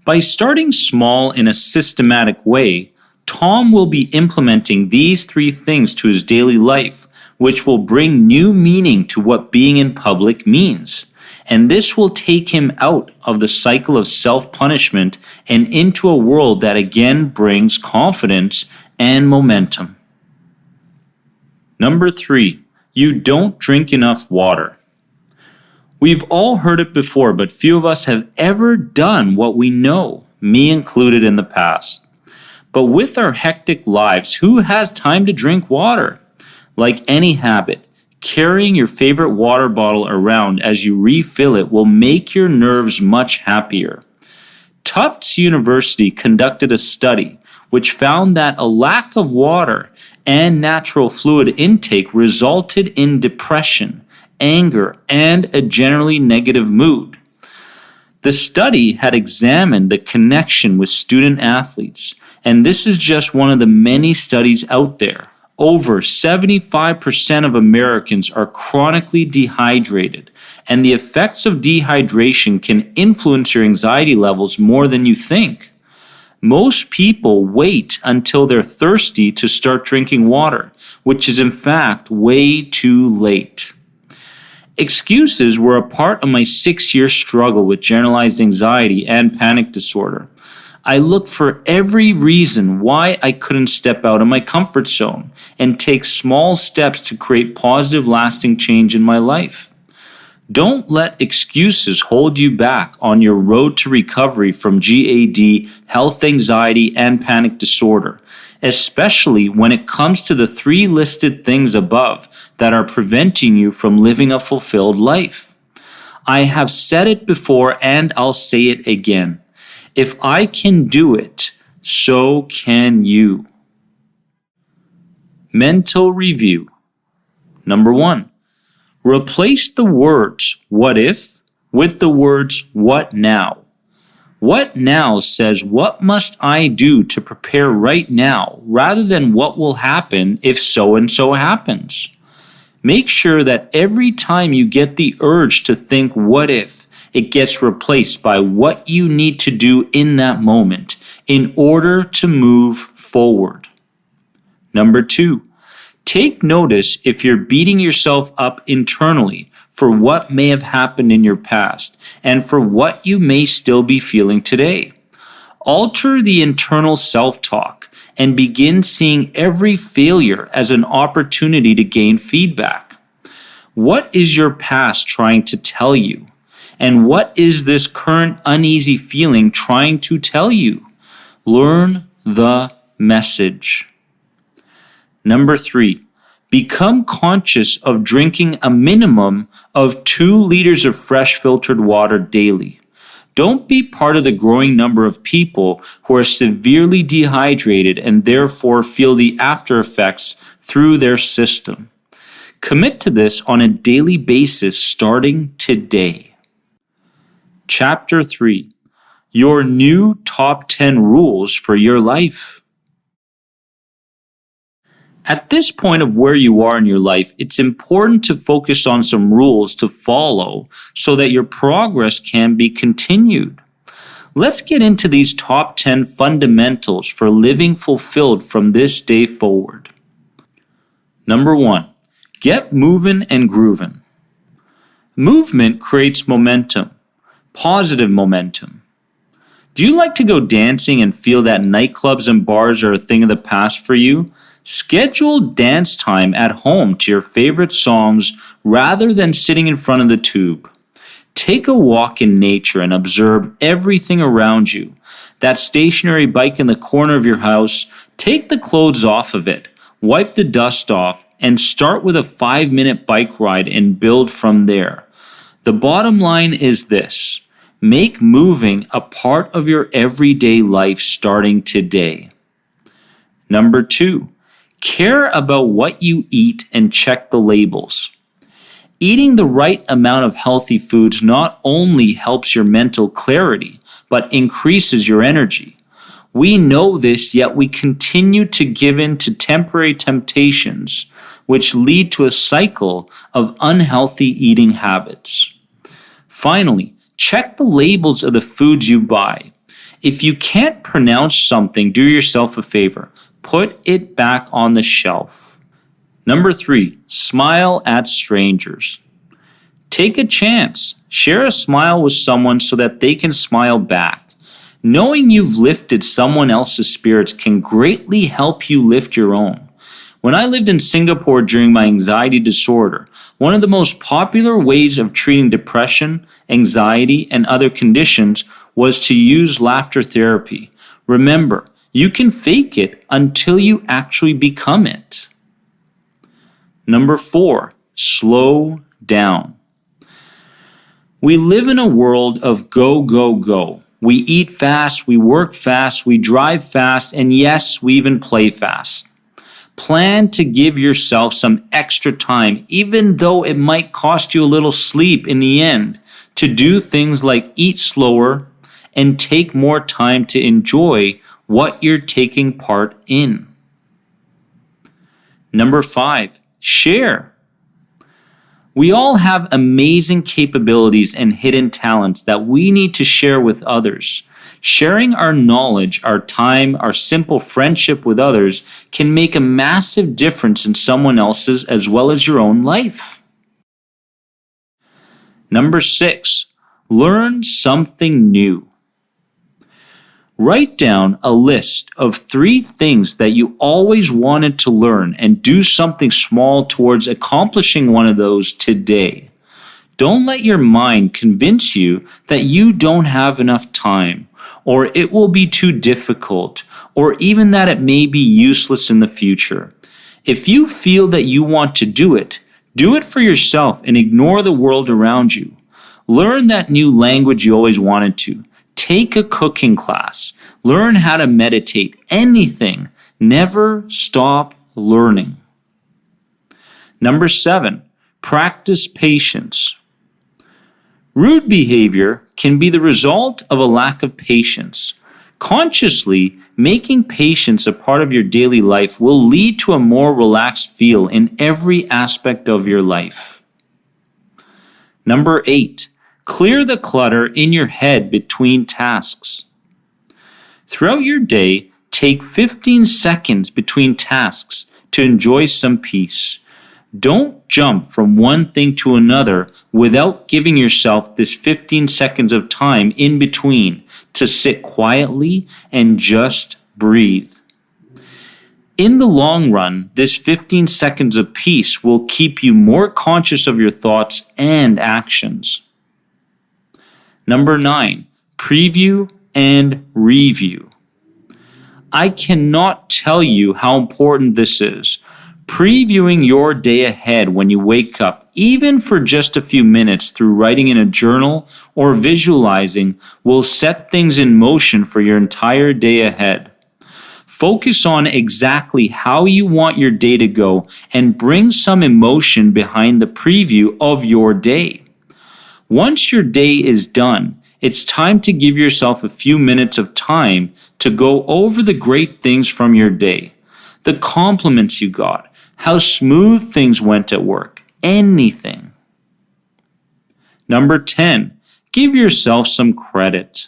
By starting small in a systematic way, Tom will be implementing these 3 things to his daily life, which will bring new meaning to what being in public means. And this will take him out of the cycle of self-punishment and into a world that again brings confidence and momentum. Number 3, you don't drink enough water. We've all heard it before, but few of us have ever done what we know, me included in the past. But with our hectic lives, who has time to drink water? Like any habit, carrying your favorite water bottle around as you refill it will make your nerves much happier. Tufts University conducted a study which found that a lack of water and natural fluid intake resulted in depression, anger, and a generally negative mood. The study had examined the connection with student athletes, and this is just one of the many studies out there. Over 75% of Americans are chronically dehydrated, and the effects of dehydration can influence your anxiety levels more than you think. Most people wait until they're thirsty to start drinking water, which is in fact way too late. Excuses were a part of my 6-year struggle with generalized anxiety and panic disorder. I looked for every reason why I couldn't step out of my comfort zone and take small steps to create positive, lasting change in my life. Don't let excuses hold you back on your road to recovery from GAD, health anxiety, and panic disorder, especially when it comes to the 3 listed things above that are preventing you from living a fulfilled life. I have said it before and I'll say it again. If I can do it, so can you. Mental review. Number 1. Replace the words "what if" with the words "what now." What now says what must I do to prepare right now rather than what will happen if so and so happens. Make sure that every time you get the urge to think what if, it gets replaced by what you need to do in that moment in order to move forward. Number 2, take notice if you're beating yourself up internally for what may have happened in your past and for what you may still be feeling today. Alter the internal self-talk and begin seeing every failure as an opportunity to gain feedback. What is your past trying to tell you? And what is this current uneasy feeling trying to tell you? Learn the message. Number 3, become conscious of drinking a minimum of 2 liters of fresh filtered water daily. Don't be part of the growing number of people who are severely dehydrated and therefore feel the after effects through their system. Commit to this on a daily basis starting today. Chapter 3, your new top 10 rules for your life. At this point of where you are in your life, it's important to focus on some rules to follow so that your progress can be continued. Let's get into these top 10 fundamentals for living fulfilled from this day forward. Number 1, get moving and grooving. Movement creates momentum, positive momentum. Do you like to go dancing and feel that nightclubs and bars are a thing of the past for you? Schedule dance time at home to your favorite songs rather than sitting in front of the tube. Take a walk in nature and observe everything around you. That stationary bike in the corner of your house, take the clothes off of it, wipe the dust off, and start with a 5-minute bike ride and build from there. The bottom line is this: make moving a part of your everyday life starting today. Number 2, care about what you eat and check the labels. Eating the right amount of healthy foods not only helps your mental clarity, but increases your energy. We know this, yet we continue to give in to temporary temptations, which lead to a cycle of unhealthy eating habits. Finally, check the labels of the foods you buy. If you can't pronounce something, do yourself a favor. Put it back on the shelf. Number 3, smile at strangers. Take a chance. Share a smile with someone so that they can smile back. Knowing you've lifted someone else's spirits can greatly help you lift your own. When I lived in Singapore during my anxiety disorder, one of the most popular ways of treating depression, anxiety, and other conditions was to use laughter therapy. Remember, you can fake it until you actually become it. Number 4, slow down. We live in a world of go, go, go. We eat fast, we work fast, we drive fast, and yes, we even play fast. Plan to give yourself some extra time, even though it might cost you a little sleep in the end, to do things like eat slower and take more time to enjoy what you're taking part in. Number 5, share. We all have amazing capabilities and hidden talents that we need to share with others. Sharing our knowledge, our time, our simple friendship with others can make a massive difference in someone else's as well as your own life. Number 6, learn something new. Write down a list of 3 things that you always wanted to learn and do something small towards accomplishing one of those today. Don't let your mind convince you that you don't have enough time, or it will be too difficult, or even that it may be useless in the future. If you feel that you want to do it for yourself and ignore the world around you. Learn that new language you always wanted to. Take a cooking class. Learn how to meditate. Anything. Never stop learning. Number 7, practice patience. Rude behavior can be the result of a lack of patience. Consciously making patience a part of your daily life will lead to a more relaxed feel in every aspect of your life. Number 8, clear the clutter in your head between tasks. Throughout your day, take 15 seconds between tasks to enjoy some peace. Don't jump from one thing to another without giving yourself this 15 seconds of time in between to sit quietly and just breathe. In the long run, this 15 seconds of peace will keep you more conscious of your thoughts and actions. Number 9, preview and review. I cannot tell you how important this is. Previewing your day ahead when you wake up, even for just a few minutes through writing in a journal or visualizing, will set things in motion for your entire day ahead. Focus on exactly how you want your day to go and bring some emotion behind the preview of your day. Once your day is done, it's time to give yourself a few minutes of time to go over the great things from your day. the compliments you got, how smooth things went at work, anything. Number 10, give yourself some credit.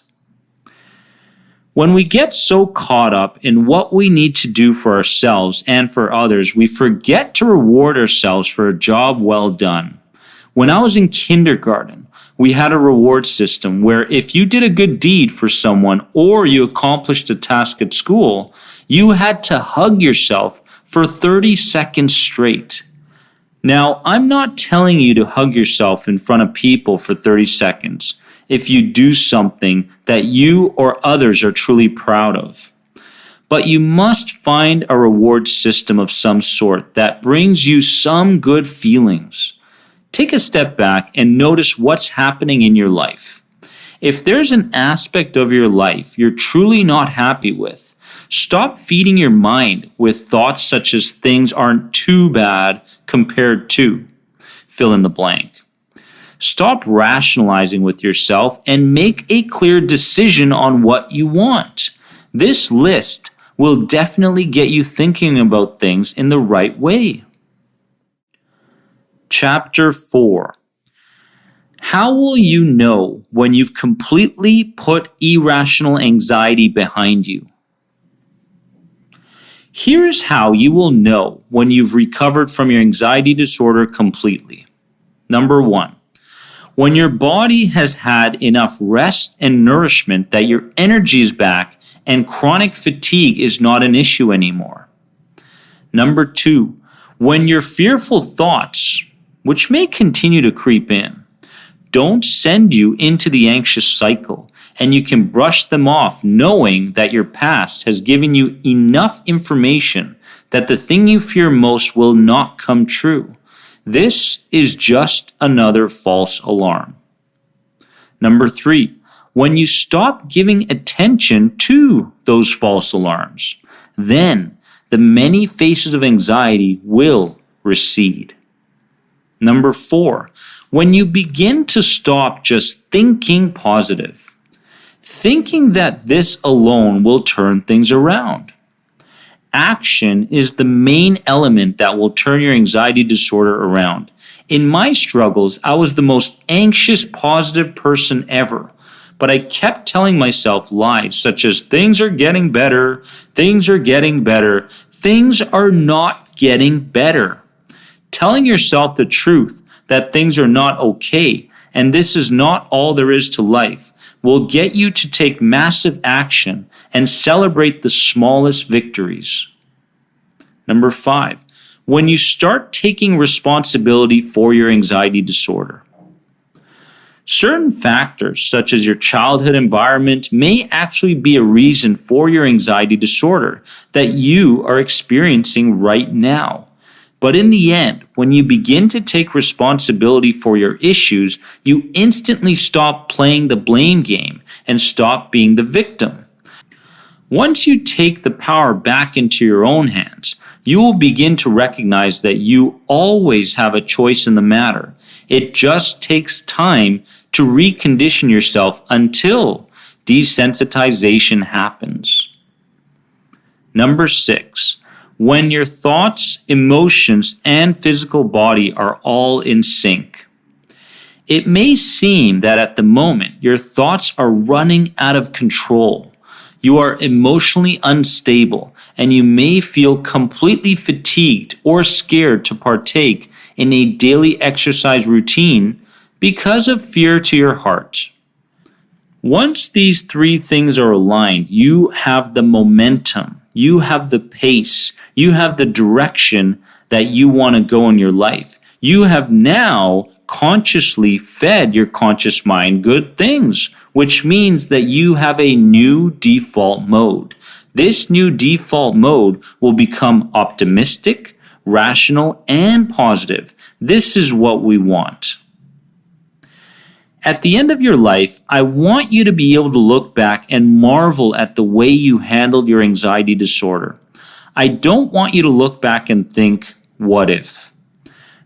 When we get so caught up in what we need to do for ourselves and for others, we forget to reward ourselves for a job well done. When I was in kindergarten, we had a reward system where if you did a good deed for someone or you accomplished a task at school, you had to hug yourself for 30 seconds straight. Now, I'm not telling you to hug yourself in front of people for 30 seconds if you do something that you or others are truly proud of. But you must find a reward system of some sort that brings you some good feelings. Take a step back and notice what's happening in your life. If there's an aspect of your life you're truly not happy with, stop feeding your mind with thoughts such as things aren't too bad compared to fill in the blank. Stop rationalizing with yourself and make a clear decision on what you want. This list will definitely get you thinking about things in the right way. Chapter 4. How will you know when you've completely put irrational anxiety behind you? Here's how you will know when you've recovered from your anxiety disorder completely. Number 1. When your body has had enough rest and nourishment that your energy is back and chronic fatigue is not an issue anymore. Number 2, when your fearful thoughts, which may continue to creep in, don't send you into the anxious cycle and you can brush them off knowing that your past has given you enough information that the thing you fear most will not come true. This is just another false alarm. Number 3, when you stop giving attention to those false alarms, then the many faces of anxiety will recede. Number 4, when you begin to stop just thinking positive, thinking that this alone will turn things around. Action is the main element that will turn your anxiety disorder around. In my struggles, I was the most anxious, positive person ever. But I kept telling myself lies such as things are getting better, things are getting better, things are not getting better. Telling yourself the truth that things are not okay and this is not all there is to life will get you to take massive action and celebrate the smallest victories. Number 5, when you start taking responsibility for your anxiety disorder. Certain factors, such as your childhood environment, may actually be a reason for your anxiety disorder that you are experiencing right now. But in the end, when you begin to take responsibility for your issues, you instantly stop playing the blame game and stop being the victim. Once you take the power back into your own hands, you will begin to recognize that you always have a choice in the matter. It just takes time to recondition yourself until desensitization happens. Number 6, when your thoughts, emotions, and physical body are all in sync. It may seem that at the moment your thoughts are running out of control. You are emotionally unstable and you may feel completely fatigued or scared to partake in a daily exercise routine because of fear to your heart. Once these 3 things are aligned, you have the momentum, you have the pace, you have the direction that you want to go in your life. You have now consciously fed your conscious mind good things, which means that you have a new default mode. This new default mode will become optimistic, rational, and positive. This is what we want. At the end of your life, I want you to be able to look back and marvel at the way you handled your anxiety disorder. I don't want you to look back and think, what if?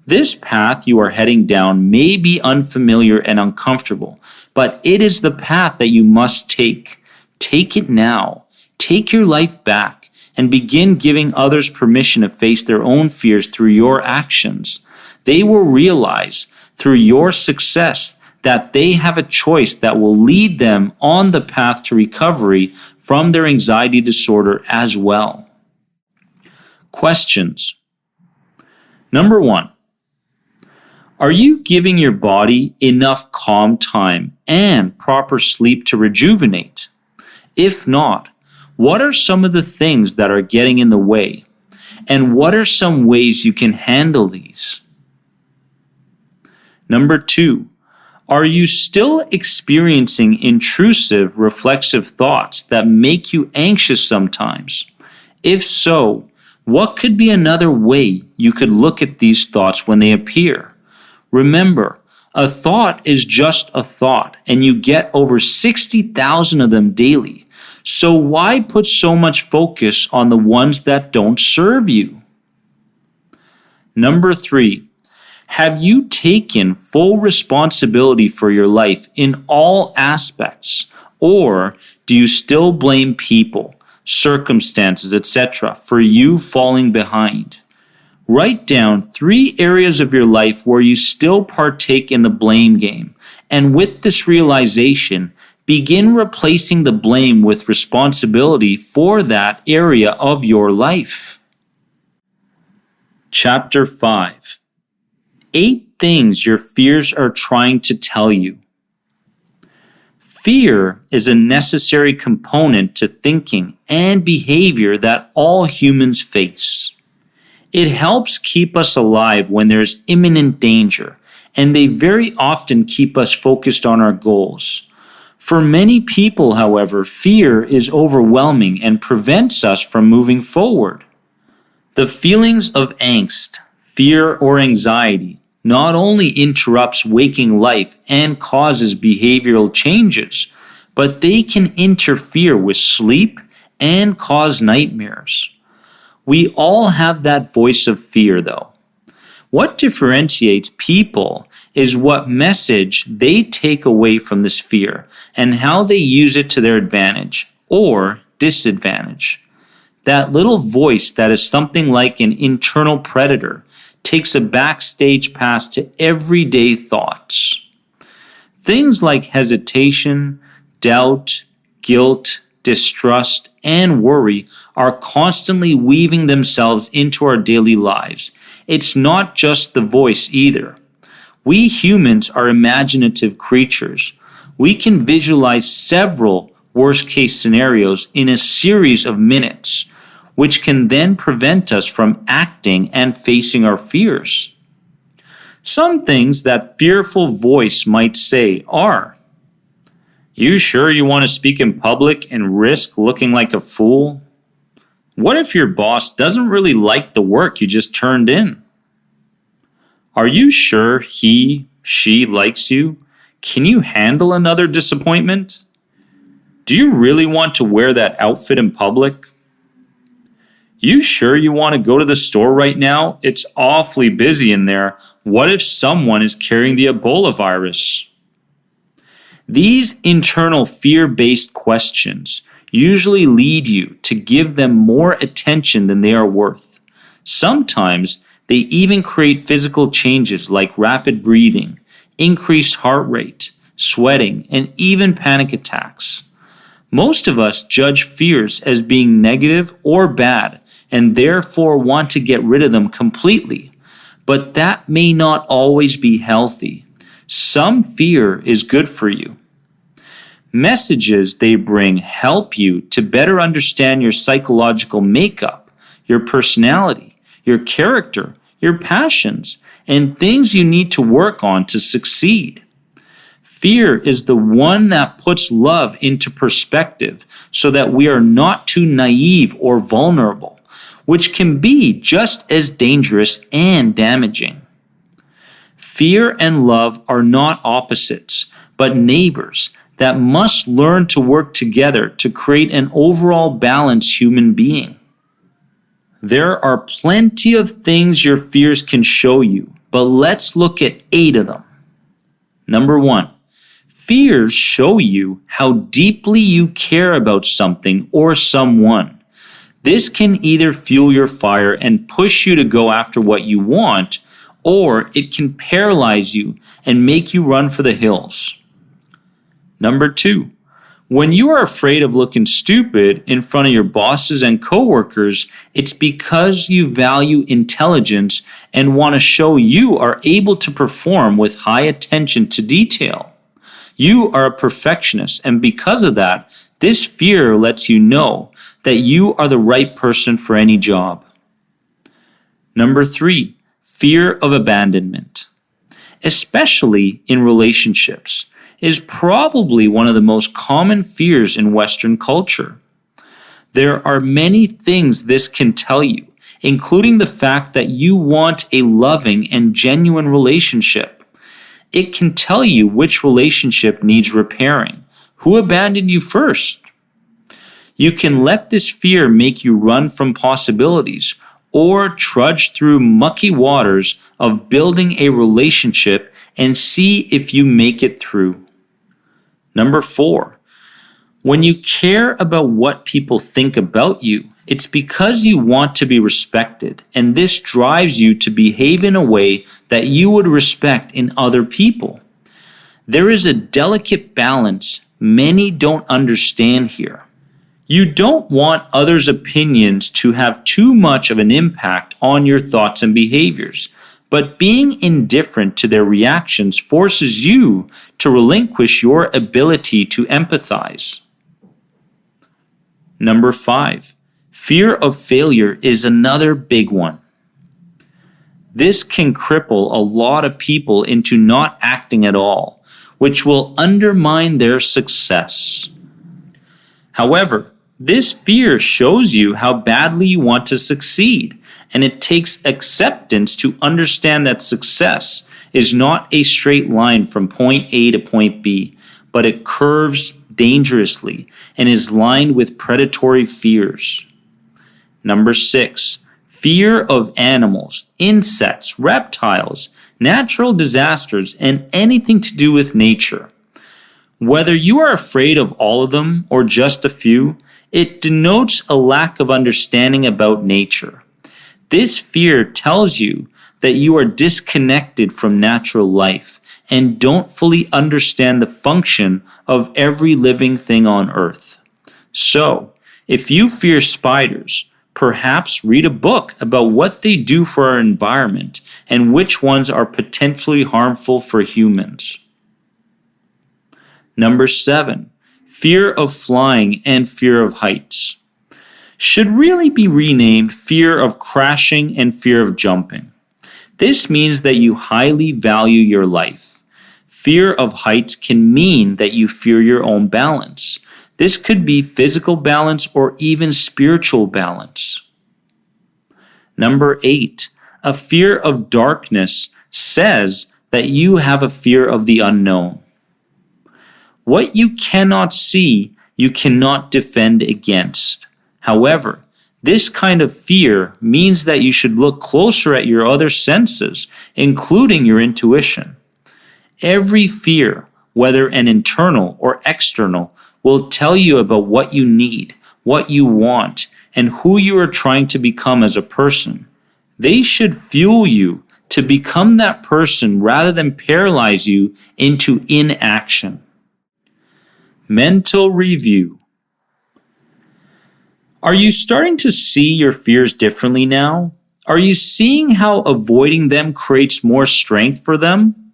This path you are heading down may be unfamiliar and uncomfortable, but it is the path that you must take. Take it now. Take your life back. and begin giving others permission to face their own fears through your actions, they will realize through your success that they have a choice that will lead them on the path to recovery from their anxiety disorder as well. Questions. Number 1. Are you giving your body enough calm time and proper sleep to rejuvenate? If not, what are some of the things that are getting in the way? And what are some ways you can handle these? Number 2. Are you still experiencing intrusive, reflexive thoughts that make you anxious sometimes? If so, what could be another way you could look at these thoughts when they appear? Remember, a thought is just a thought, and you get over 60,000 of them daily. So why put so much focus on the ones that don't serve you? Number 3. Have you taken full responsibility for your life in all aspects? Or do you still blame people, circumstances, etc. for you falling behind? Write down 3 areas of your life where you still partake in the blame game. And with this realization, begin replacing the blame with responsibility for that area of your life. Chapter 5. 8 things your fears are trying to tell you. Fear is a necessary component to thinking and behavior that all humans face. It helps keep us alive when there's imminent danger, and they very often keep us focused on our goals. For many people, however, fear is overwhelming and prevents us from moving forward. The feelings of angst, fear, or anxiety not only interrupts waking life and causes behavioral changes, but they can interfere with sleep and cause nightmares. We all have that voice of fear, though. What differentiates people is what message they take away from this fear and how they use it to their advantage or disadvantage. That little voice that is something like an internal predator takes a backstage pass to everyday thoughts. Things like hesitation, doubt, guilt, distrust, and worry are constantly weaving themselves into our daily lives. It's not just the voice either. We humans are imaginative creatures. We can visualize several worst-case scenarios in a series of minutes, which can then prevent us from acting and facing our fears. Some things that fearful voice might say are, "You sure you want to speak in public and risk looking like a fool? What if your boss doesn't really like the work you just turned in? Are you sure she likes you? Can you handle another disappointment? Do you really want to wear that outfit in public? You sure you want to go to the store right now? It's awfully busy in there. What if someone is carrying the Ebola virus?" These internal fear-based questions usually lead you to give them more attention than they are worth. Sometimes they even create physical changes like rapid breathing, increased heart rate, sweating, and even panic attacks. Most of us judge fears as being negative or bad and therefore want to get rid of them completely. But that may not always be healthy. Some fear is good for you. Messages they bring help you to better understand your psychological makeup, your personality, your character, your passions, and things you need to work on to succeed. Fear is the one that puts love into perspective so that we are not too naive or vulnerable, which can be just as dangerous and damaging. Fear and love are not opposites, but neighbors that must learn to work together to create an overall balanced human being. There are plenty of things your fears can show you, but let's look at 8 of them. Number 1, fears show you how deeply you care about something or someone. This can either fuel your fire and push you to go after what you want, or it can paralyze you and make you run for the hills. Number 2, when you are afraid of looking stupid in front of your bosses and coworkers, it's because you value intelligence and want to show you are able to perform with high attention to detail. You are a perfectionist, and because of that, this fear lets you know that you are the right person for any job. Number 3, fear of abandonment, especially in relationships, is probably one of the most common fears in Western culture. There are many things this can tell you, including the fact that you want a loving and genuine relationship. It can tell you which relationship needs repairing, who abandoned you first. You can let this fear make you run from possibilities or trudge through mucky waters of building a relationship and see if you make it through. Number 4, when you care about what people think about you, it's because you want to be respected, and this drives you to behave in a way that you would respect in other people. There is a delicate balance many don't understand here. You don't want others' opinions to have too much of an impact on your thoughts and behaviors, but being indifferent to their reactions forces you to relinquish your ability to empathize. Number 5, fear of failure is another big one. This can cripple a lot of people into not acting at all, which will undermine their success. However, this fear shows you how badly you want to succeed, and it takes acceptance to understand that success is not a straight line from point A to point B, but it curves dangerously and is lined with predatory fears. Number 6, fear of animals, insects, reptiles, natural disasters, and anything to do with nature. Whether you are afraid of all of them or just a few, it denotes a lack of understanding about nature. This fear tells you that you are disconnected from natural life and don't fully understand the function of every living thing on Earth. So, if you fear spiders, perhaps read a book about what they do for our environment and which ones are potentially harmful for humans. Number 7, fear of flying and fear of heights. Should really be renamed fear of crashing and fear of jumping. This means that you highly value your life. Fear of heights can mean that you fear your own balance. This could be physical balance or even spiritual balance. Number 8, a fear of darkness says that you have a fear of the unknown. What you cannot see, you cannot defend against. However, this kind of fear means that you should look closer at your other senses, including your intuition. Every fear, whether an internal or external, will tell you about what you need, what you want, and who you are trying to become as a person. They should fuel you to become that person rather than paralyze you into inaction. Mental review. Are you starting to see your fears differently now? Are you seeing how avoiding them creates more strength for them?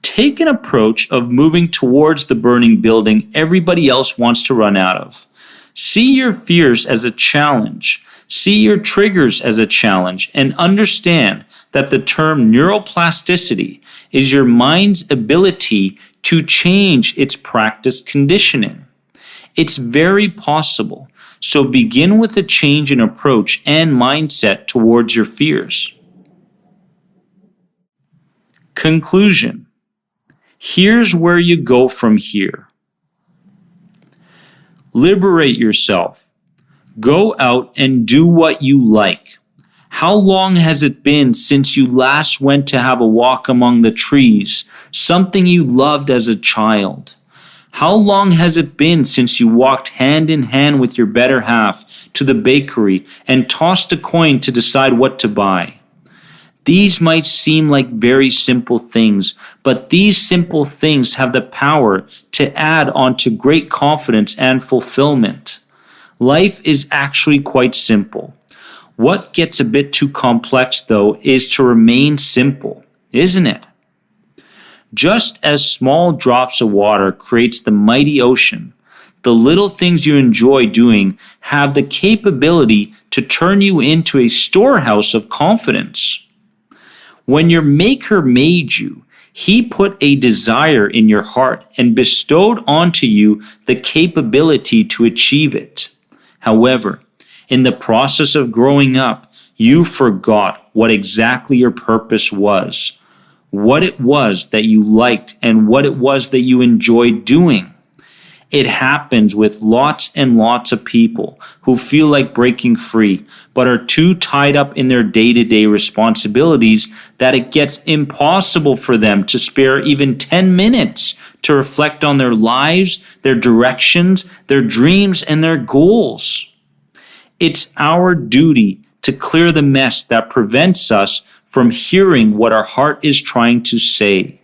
Take an approach of moving towards the burning building everybody else wants to run out of. See your fears as a challenge. See your triggers as a challenge, and understand that the term neuroplasticity is your mind's ability to change its practice conditioning. It's very possible, so begin with a change in approach and mindset towards your fears. Conclusion. Here's where you go from here. Liberate yourself. Go out and do what you like. How long has it been since you last went to have a walk among the trees, something you loved as a child? How long has it been since you walked hand in hand with your better half to the bakery and tossed a coin to decide what to buy? These might seem like very simple things, but these simple things have the power to add on to great confidence and fulfillment. Life is actually quite simple. What gets a bit too complex, though, is to remain simple, isn't it? Just as small drops of water creates the mighty ocean, the little things you enjoy doing have the capability to turn you into a storehouse of confidence. When your Maker made you, He put a desire in your heart and bestowed onto you the capability to achieve it. However, in the process of growing up, you forgot what exactly your purpose was, what it was that you liked, and what it was that you enjoyed doing. It happens with lots and lots of people who feel like breaking free, but are too tied up in their day-to-day responsibilities that it gets impossible for them to spare even 10 minutes to reflect on their lives, their directions, their dreams, and their goals. It's our duty to clear the mess that prevents us from hearing what our heart is trying to say.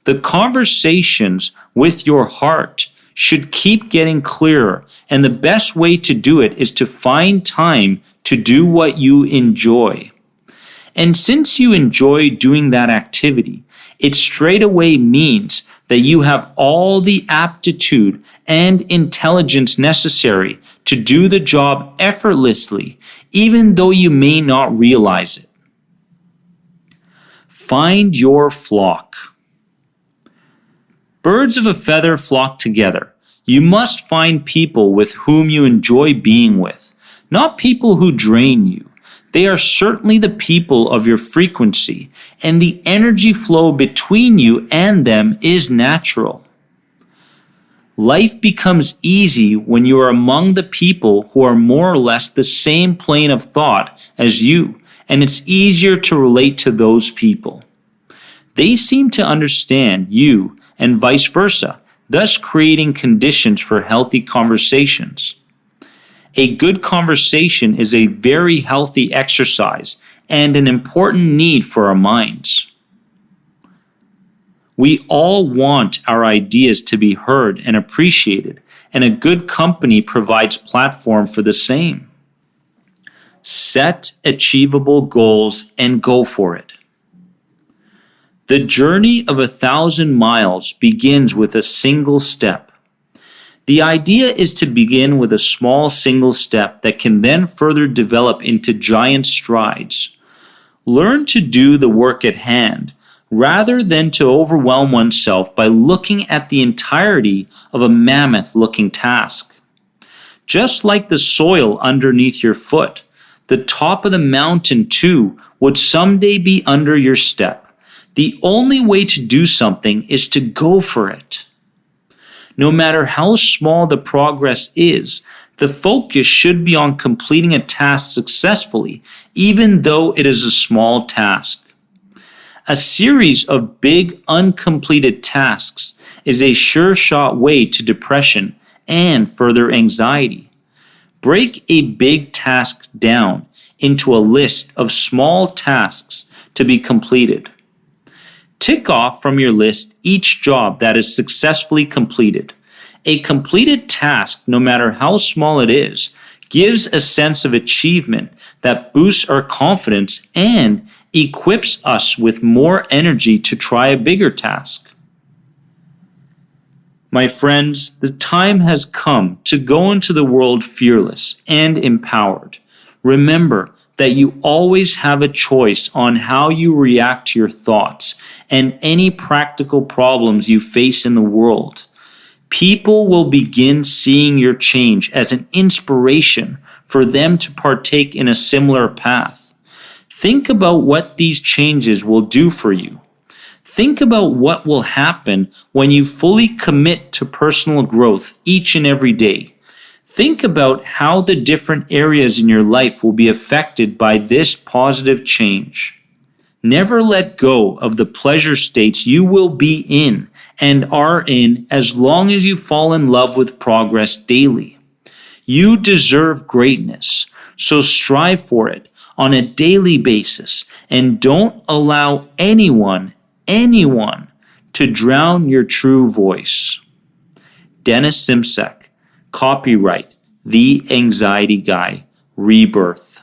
The conversations with your heart should keep getting clearer, and the best way to do it is to find time to do what you enjoy. And since you enjoy doing that activity, it straight away means that you have all the aptitude and intelligence necessary to do the job effortlessly, even though you may not realize it. Find your flock. Birds of a feather flock together. You must find people with whom you enjoy being with, not people who drain you. They are certainly the people of your frequency, and the energy flow between you and them is natural. Life becomes easy when you are among the people who are more or less the same plane of thought as you, and it's easier to relate to those people. They seem to understand you and vice versa, thus creating conditions for healthy conversations. A good conversation is a very healthy exercise and an important need for our minds. We all want our ideas to be heard and appreciated, and a good company provides platform for the same. Set achievable goals and go for it. The journey of 1,000 miles begins with a single step. The idea is to begin with a small single step that can then further develop into giant strides. Learn to do the work at hand rather than to overwhelm oneself by looking at the entirety of a mammoth-looking task. Just like the soil underneath your foot, the top of the mountain too would someday be under your step. The only way to do something is to go for it. No matter how small the progress is, the focus should be on completing a task successfully, even though it is a small task. A series of big uncompleted tasks is a sure-shot way to depression and further anxiety. Break a big task down into a list of small tasks to be completed. Tick off from your list each job that is successfully completed. A completed task, no matter how small it is, gives a sense of achievement that boosts our confidence and equips us with more energy to try a bigger task. My friends, the time has come to go into the world fearless and empowered. Remember that you always have a choice on how you react to your thoughts and any practical problems you face in the world. People will begin seeing your change as an inspiration for them to partake in a similar path. Think about what these changes will do for you. Think about what will happen when you fully commit to personal growth each and every day. Think about how the different areas in your life will be affected by this positive change. Never let go of the pleasure states you will be in and are in as long as you fall in love with progress daily. You deserve greatness, so strive for it on a daily basis and don't allow anyone to drown your true voice. Dennis Simsek, copyright, The Anxiety Guy, Rebirth.